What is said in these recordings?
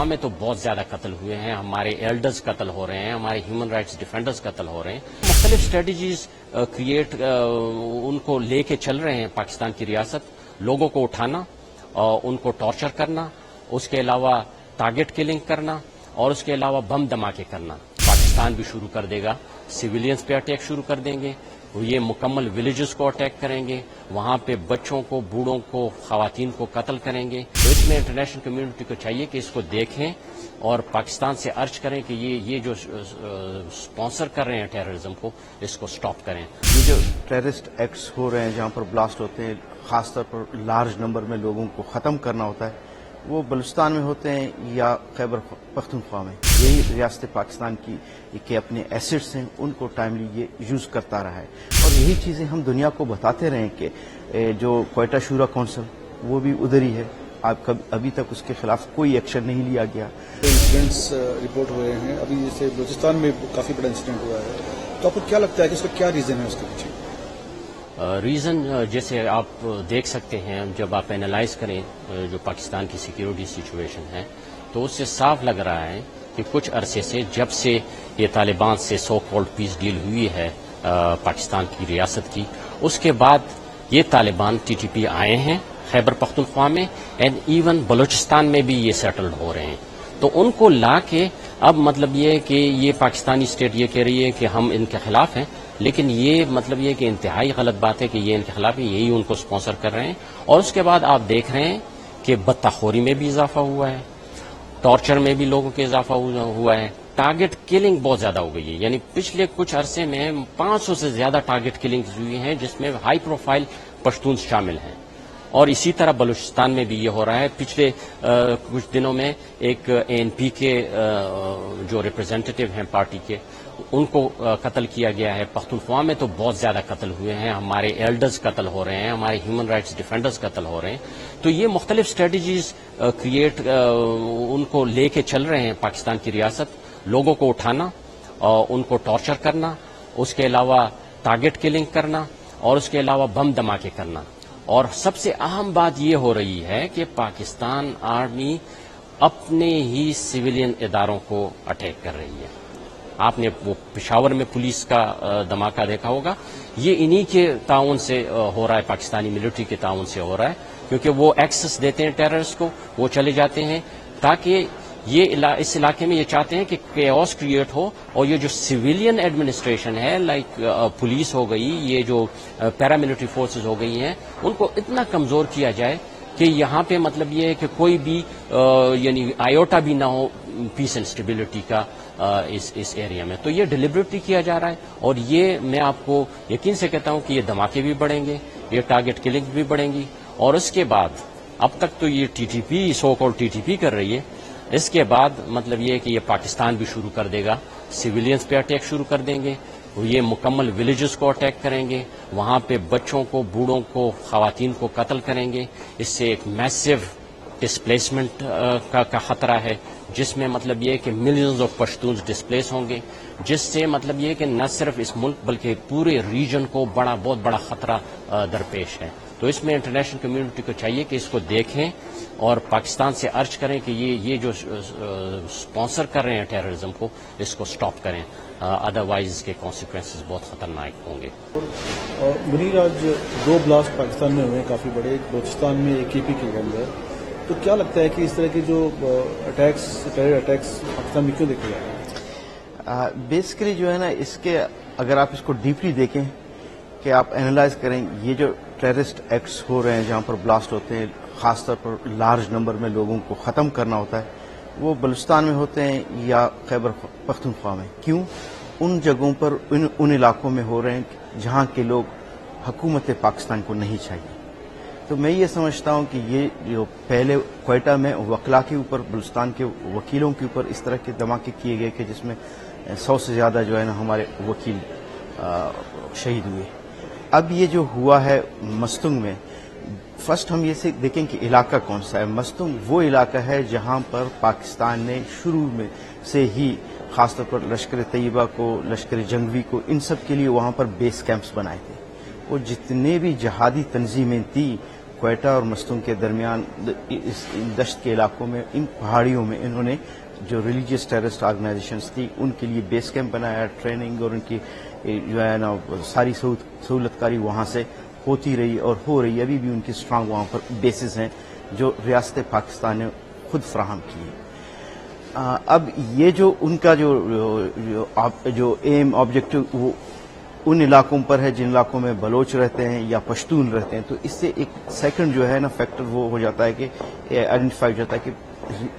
پختونخوا میں تو بہت زیادہ قتل ہوئے ہیں، ہمارے ایلڈرز قتل ہو رہے ہیں، ہمارے ہیومن رائٹس ڈیفینڈرز قتل ہو رہے ہیں. مختلف اسٹریٹجیز کریٹ ان کو لے کے چل رہے ہیں پاکستان کی ریاست، لوگوں کو اٹھانا اور ان کو ٹارچر کرنا، اس کے علاوہ ٹارگٹ کلنگ کرنا اور اس کے علاوہ بم دھماکے کرنا. پاکستان بھی شروع کر دے گا، سویلینز پہ اٹیک شروع کر دیں گے، یہ مکمل ولیجز کو اٹیک کریں گے، وہاں پہ بچوں کو، بوڑھوں کو، خواتین کو قتل کریں گے. تو اس میں انٹرنیشنل کمیونٹی کو چاہیے کہ اس کو دیکھیں اور پاکستان سے عرض کریں کہ یہ جو اسپانسر کر رہے ہیں ٹیررزم کو، اس کو سٹاپ کریں. یہ جو ٹیررسٹ ایکٹس ہو رہے ہیں جہاں پر بلاسٹ ہوتے ہیں، خاص طور پر لارج نمبر میں لوگوں کو ختم کرنا ہوتا ہے، وہ بلوچستان میں ہوتے ہیں یا خیبر پختونخوا میں. یہی ریاست پاکستان کی کہ اپنے ایسٹس ہیں ان کو ٹائملی یہ یوز کرتا رہا ہے، اور یہی چیزیں ہم دنیا کو بتاتے رہے کہ جو کوئٹہ شورا کونسل وہ بھی ادھر ہی ہے، ابھی تک اس کے خلاف کوئی ایکشن نہیں لیا گیا. انسیڈنٹس رپورٹ ہوئے ہیں، ابھی جیسے بلوچستان میں کافی بڑا انسیڈنٹ ہوا ہے، تو آپ کو کیا لگتا ہے کہ اس کا کیا ریزن ہے اس کے پیچھے؟ ریزن جیسے آپ دیکھ سکتے ہیں، جب آپ اینالائز کریں جو پاکستان کی سیکیورٹی سچویشن ہے تو اس سے صاف لگ رہا ہے کہ کچھ عرصے سے، جب سے یہ طالبان سے سو کالڈ پیس ڈیل ہوئی ہے پاکستان کی ریاست کی، اس کے بعد یہ طالبان ٹی ٹی پی آئے ہیں خیبر پختونخوا میں، اینڈ ایون بلوچستان میں بھی یہ سیٹلڈ ہو رہے ہیں. تو ان کو لا کے اب مطلب یہ ہے کہ یہ پاکستانی اسٹیٹ یہ کہہ رہی ہے کہ ہم ان کے خلاف ہیں، لیکن یہ مطلب یہ کہ انتہائی غلط بات ہے کہ یہ ان کے خلاف ہے، یہی ان کو اسپانسر کر رہے ہیں. اور اس کے بعد آپ دیکھ رہے ہیں کہ بدتخوری میں بھی اضافہ ہوا ہے، ٹارچر میں بھی لوگوں کے اضافہ ہوا ہے، ٹارگٹ کلنگ بہت زیادہ ہو گئی ہے. یعنی پچھلے کچھ عرصے میں 500 سے زیادہ ٹارگٹ کلنگز ہوئی ہیں، جس میں ہائی پروفائل پشتون شامل ہیں. اور اسی طرح بلوچستان میں بھی یہ ہو رہا ہے. پچھلے کچھ دنوں میں ایک ANP کے جو ریپرزینٹیٹیو ہیں پارٹی کے، ان کو قتل کیا گیا ہے. پختونخوا میں تو بہت زیادہ قتل ہوئے ہیں، ہمارے ایلڈرز قتل ہو رہے ہیں، ہمارے ہیومن رائٹس ڈیفینڈرز قتل ہو رہے ہیں. تو یہ مختلف اسٹریٹجیز کریٹ ان کو لے کے چل رہے ہیں پاکستان کی ریاست، لوگوں کو اٹھانا اور ان کو ٹارچر کرنا، اس کے علاوہ ٹارگٹ کلنگ کرنا اور اس کے علاوہ بم دھماکے کرنا. اور سب سے اہم بات یہ ہو رہی ہے کہ پاکستان آرمی اپنے ہی سویلین اداروں کو اٹیک کر رہی ہے. آپ نے وہ پشاور میں پولیس کا دھماکہ دیکھا ہوگا، یہ انہی کے تعاون سے ہو رہا ہے، پاکستانی ملٹری کے تعاون سے ہو رہا ہے، کیونکہ وہ ایکسس دیتے ہیں ٹیررسٹ کو، وہ چلے جاتے ہیں تاکہ اس علاقے میں یہ چاہتے ہیں کہ کیوس کریٹ ہو. اور یہ جو سویلین ایڈمنسٹریشن ہے، لائک پولیس ہو گئی، یہ جو پیراملٹری فورسز ہو گئی ہیں، ان کو اتنا کمزور کیا جائے کہ یہاں پہ مطلب یہ ہے کہ کوئی بھی یعنی آئیوٹا بھی نہ ہو پیس اینڈ اسٹیبلٹی کا اس ایریا میں. تو یہ ڈیلیبریٹلی کیا جا رہا ہے، اور یہ میں آپ کو یقین سے کہتا ہوں کہ یہ دھماکے بھی بڑھیں گے، یہ ٹارگٹ کلنگ بھی بڑھیں گی. اور اس کے بعد اب تک تو یہ T T P so called T T P کر رہی ہے، اس کے بعد مطلب یہ ہے کہ یہ پاکستان بھی شروع کر دے گا، سویلینز پہ اٹیک شروع کر دیں گے، یہ مکمل ولیجز کو اٹیک کریں گے، وہاں پہ بچوں کو، بوڑھوں کو، خواتین کو قتل کریں گے. اس سے ایک میسو ڈسپلیسمنٹ کا خطرہ ہے، جس میں مطلب یہ ہے کہ ملینز آف پشتونز ڈسپلیس ہوں گے، جس سے مطلب یہ ہے کہ نہ صرف اس ملک بلکہ پورے ریجن کو بہت بڑا خطرہ درپیش ہے. تو اس میں انٹرنیشنل کمیونٹی کو چاہیے کہ اس کو دیکھیں اور پاکستان سے عرض کریں کہ یہ جو اسپانسر کر رہے ہیں ٹیررزم کو، اس کو سٹاپ کریں، ادروائز اس کے کانسیکوینسز بہت خطرناک ہوں گے. منیر، آج 2 بلاسٹ پاکستان میں ہوئے ہیں کافی بڑے، ایک بلوچستان میں، ایک KP کے اندر، تو کیا لگتا ہے کہ اس طرح کے جو ٹیرر اٹیکس پاکستان میں کیوں دیکھے جا رہے ہیں؟ بیسیکلی جو ہے نا، اس کے اگر آپ اس کو ڈیپلی دیکھیں کہ آپ اینالائز کریں، یہ جو ٹیررسٹ ایکٹس ہو رہے ہیں جہاں پر بلاسٹ ہوتے ہیں، خاص طور پر لارج نمبر میں لوگوں کو ختم کرنا ہوتا ہے، وہ بلوچستان میں ہوتے ہیں یا خیبر پختونخوا میں. کیوں؟ ان جگہوں پر ان علاقوں میں ہو رہے ہیں جہاں کے لوگ حکومت پاکستان کو نہیں چاہیے. تو میں یہ سمجھتا ہوں کہ یہ جو پہلے کوئٹہ میں وکلا کے اوپر، بلوچستان کے وکیلوں کے اوپر اس طرح کے دھماکے کیے گئے کہ جس میں 100 سے زیادہ جو ہے نا ہمارے وکیل شہید ہوئے. اب یہ جو ہوا ہے مستنگ میں، فرسٹ ہم یہ دیکھیں کہ علاقہ کون سا ہے. مستنگ وہ علاقہ ہے جہاں پر پاکستان نے شروع میں سے ہی خاص طور پر لشکر طیبہ کو، لشکر جنگوی کو، ان سب کے لیے وہاں پر بیس کیمپس بنائے تھے. وہ جتنے بھی جہادی تنظیمیں تھیں کوئٹہ اور مستونگ کے درمیان اس دشت کے علاقوں میں ان پہاڑیوں میں انہوں نے جو ریلیجیس ٹیررسٹ آرگنائزیشنز تھی ان کے لیے بیس کیمپ بنایا، ٹریننگ اور ان کی جو ہے نا ساری سہولت کاری وہاں سے ہوتی رہی اور ہو رہی ہے. ابھی بھی ان کی اسٹرانگ وہاں پر بیسز ہیں جو ریاست پاکستان نے خود فراہم کی ہے. اب یہ جو ان کا جو ایم آبجیکٹو وہ ان علاقوں پر ہے جن علاقوں میں بلوچ رہتے ہیں یا پشتون رہتے ہیں، تو اس سے ایک سیکنڈ جو ہے نا فیکٹر وہ ہو جاتا ہے کہ آئیڈینٹیفائی ہو جاتا ہے کہ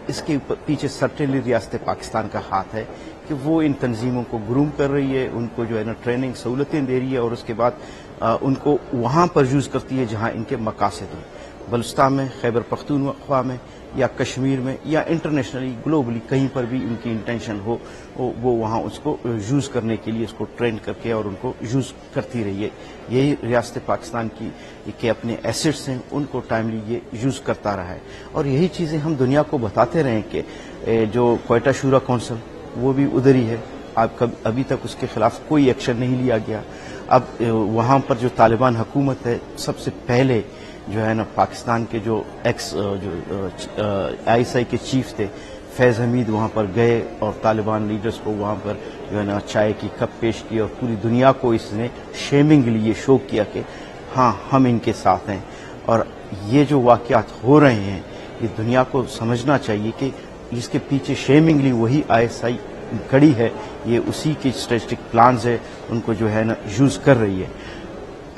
اس کے پیچھے سرٹنلی ریاست پاکستان کا ہاتھ ہے کہ وہ ان تنظیموں کو گروم کر رہی ہے، ان کو جو ہے نا ٹریننگ سہولتیں دے رہی ہے اور اس کے بعد ان کو وہاں پر یوز کرتی ہے جہاں ان کے مقاصد ہیں. بلوچستان میں، خیبر پختونخوا میں یا کشمیر میں یا انٹرنیشنلی گلوبلی کہیں پر بھی ان کی انٹینشن ہو وہ وہاں اس کو یوز کرنے کے لیے اس کو ٹرین کر کے اور ان کو یوز کرتی رہی ہے. یہی ریاست پاکستان کی کہ اپنے ایسٹس ہیں ان کو ٹائملی یہ یوز کرتا رہا ہے اور یہی چیزیں ہم دنیا کو بتاتے رہے کہ جو کوئٹہ شورا کونسل وہ بھی ادھر ہی ہے. ابھی تک اس کے خلاف کوئی ایکشن نہیں لیا گیا. اب وہاں پر جو طالبان حکومت ہے، سب سے پہلے جو ہے نا پاکستان کے جو ایکس آئی ایس آئی کے چیف تھے فیض حمید وہاں پر گئے اور طالبان لیڈرز کو وہاں پر جو ہے نا چائے کی کپ پیش کی اور پوری دنیا کو اس نے شیمنگ لیے شو کیا کہ ہاں ہم ان کے ساتھ ہیں. اور یہ جو واقعات ہو رہے ہیں یہ دنیا کو سمجھنا چاہیے کہ اس کے پیچھے شیمنگلی وہی آئی ایس آئی کھڑی ہے، یہ اسی کے اسٹریٹجک پلانز ہے، ان کو جو ہے نا یوز کر رہی ہے.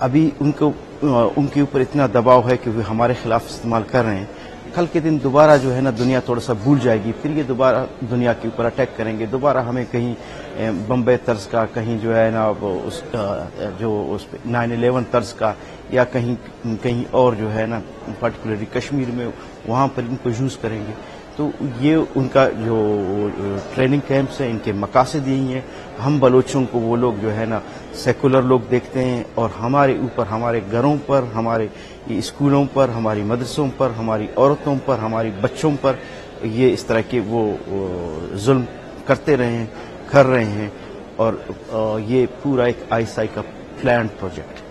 ابھی ان کے اوپر اتنا دباؤ ہے کہ وہ ہمارے خلاف استعمال کر رہے ہیں. کل کے دن دوبارہ جو ہے نا دنیا تھوڑا سا بھول جائے گی، پھر یہ دوبارہ دنیا کے اوپر اٹیک کریں گے، دوبارہ ہمیں کہیں بمبئی طرز کا، کہیں جو ہے نا اس جو 9/11 طرز کا یا کہیں اور جو ہے نا پرٹیکولرلی کشمیر میں وہاں پر ان کو یوز کریں گے. تو یہ ان کا جو ٹریننگ کیمپس ہیں ان کے مقاصد یہی ہیں. ہم بلوچوں کو وہ لوگ جو ہے نا سیکولر لوگ دیکھتے ہیں اور ہمارے اوپر، ہمارے گھروں پر، ہمارے اسکولوں پر، ہماری مدرسوں پر، ہماری عورتوں پر، ہماری بچوں پر یہ اس طرح کے وہ ظلم کرتے رہے ہیں، کر رہے ہیں اور یہ پورا ایک آئی ایس آئی کا پلانڈ پروجیکٹ ہے.